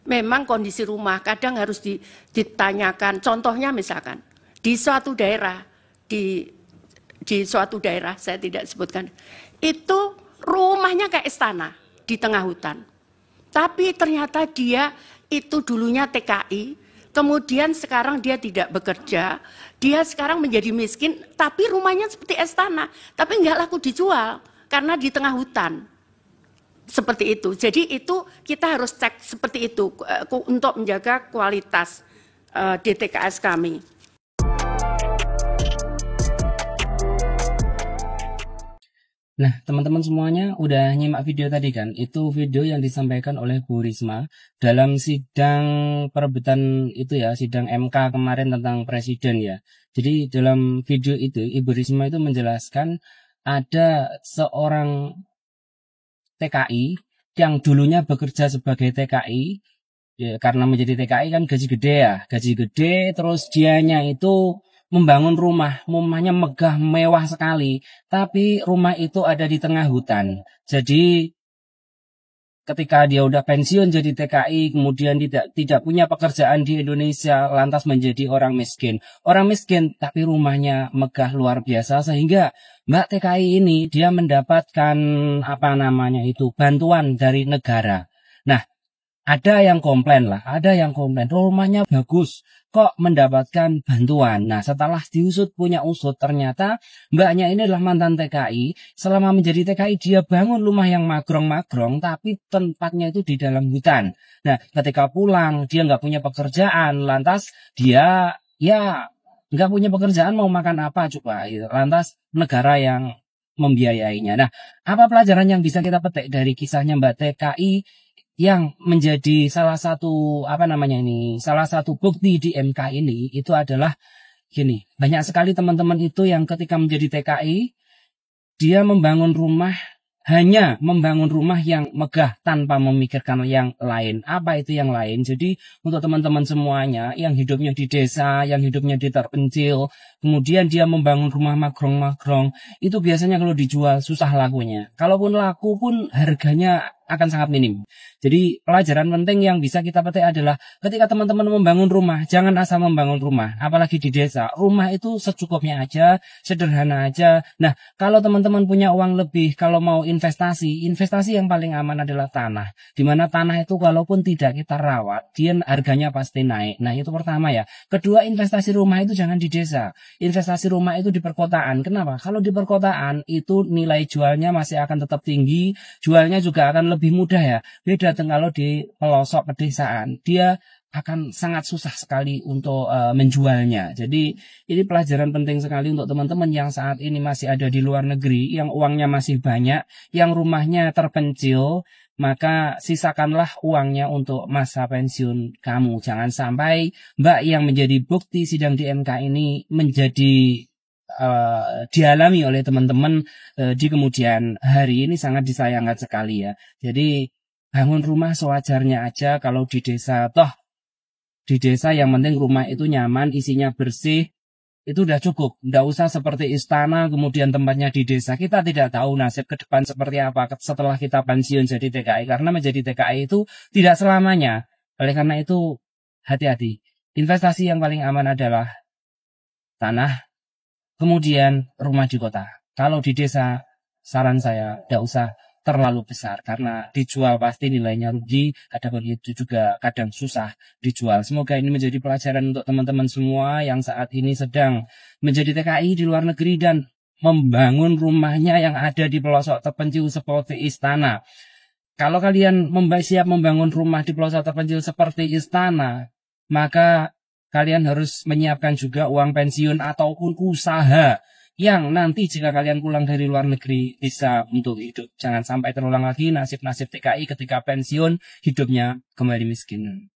memang kondisi rumah kadang harus ditanyakan. Contohnya misalkan di suatu daerah, di suatu daerah saya tidak sebutkan, itu rumahnya kayak istana di tengah hutan. Tapi ternyata dia itu dulunya TKI, kemudian sekarang dia tidak bekerja, dia sekarang menjadi miskin, tapi rumahnya seperti istana, tapi nggak laku dijual karena di tengah hutan. Seperti itu. Jadi itu kita harus cek seperti itu untuk menjaga kualitas DTKS kami. Nah, teman-teman semuanya udah nyimak video tadi kan? Itu video yang disampaikan oleh Bu Risma dalam sidang perebutan itu ya, sidang MK kemarin tentang presiden ya. Jadi dalam video itu Ibu Risma itu menjelaskan ada seorang TKI yang dulunya bekerja sebagai TKI ya, karena menjadi TKI kan gaji gede ya, gaji gede, terus dianya itu membangun rumahnya megah mewah sekali, tapi rumah itu ada di tengah hutan. Jadi ketika dia udah pensiun jadi TKI, kemudian tidak punya pekerjaan di Indonesia, lantas menjadi orang miskin. Orang miskin, tapi rumahnya megah luar biasa, sehingga Mbak TKI ini dia mendapatkan bantuan dari negara. Nah, ada yang komplain, rumahnya bagus, kok mendapatkan bantuan. Nah, setelah punya usut, ternyata mbaknya ini adalah mantan TKI. Selama menjadi TKI, dia bangun rumah yang magrong-magrong, tapi tempatnya itu di dalam hutan. Nah, ketika pulang, dia nggak punya pekerjaan, lantas dia, nggak punya pekerjaan, mau makan apa coba? Lantas negara yang membiayainya. Nah, apa pelajaran yang bisa kita petik dari kisahnya Mbak TKI yang menjadi salah satu bukti di MK ini? Itu adalah gini, banyak sekali teman-teman itu yang ketika menjadi TKI dia hanya membangun rumah yang megah tanpa memikirkan yang lain. Apa itu yang lain? Jadi untuk teman-teman semuanya yang hidupnya di desa, yang hidupnya di terpencil, kemudian dia membangun rumah magrong-magrong, itu biasanya kalau dijual susah lakunya. Kalaupun laku pun harganya akan sangat minim. Jadi pelajaran penting yang bisa kita petik adalah ketika teman-teman membangun rumah, jangan asal membangun rumah, apalagi di desa. Rumah itu secukupnya aja, sederhana aja. Nah, kalau teman-teman punya uang lebih, kalau mau investasi yang paling aman adalah tanah. Dimana tanah itu kalaupun tidak kita rawat, dia harganya pasti naik. Nah, itu pertama ya. Kedua, investasi rumah itu jangan di desa. Investasi rumah itu di perkotaan. Kenapa? Kalau di perkotaan itu nilai jualnya masih akan tetap tinggi, jualnya juga akan lebih mudah ya. Beda kalau di pelosok pedesaan, dia akan sangat susah sekali untuk menjualnya. Jadi ini pelajaran penting sekali untuk teman-teman yang saat ini masih ada di luar negeri, yang uangnya masih banyak, yang rumahnya terpencil, maka sisakanlah uangnya untuk masa pensiun kamu. Jangan sampai Mbak yang menjadi bukti sidang di MK ini menjadi dialami oleh teman-teman di kemudian hari. Ini sangat disayangkan sekali ya. Jadi bangun rumah sewajarnya aja. Kalau di desa, di desa yang penting rumah itu nyaman, isinya bersih, itu udah cukup. Nggak usah seperti istana, kemudian tempatnya di desa. Kita tidak tahu nasib ke depan seperti apa setelah kita pensiun jadi TKI. Karena menjadi TKI itu tidak selamanya. Oleh karena itu, hati-hati. Investasi yang paling aman adalah tanah, kemudian rumah di kota. Kalau di desa, saran saya tidak usah terlalu besar karena dijual pasti nilainya rugi, adapun itu juga kadang susah dijual. Semoga ini menjadi pelajaran untuk teman-teman semua yang saat ini sedang menjadi TKI di luar negeri dan membangun rumahnya yang ada di pelosok terpencil seperti istana. Kalau kalian siap membangun rumah di pelosok terpencil seperti istana, maka kalian harus menyiapkan juga uang pensiun ataupun usaha yang nanti jika kalian pulang dari luar negeri bisa untuk hidup. Jangan sampai terulang lagi nasib-nasib TKI ketika pensiun hidupnya kembali miskin.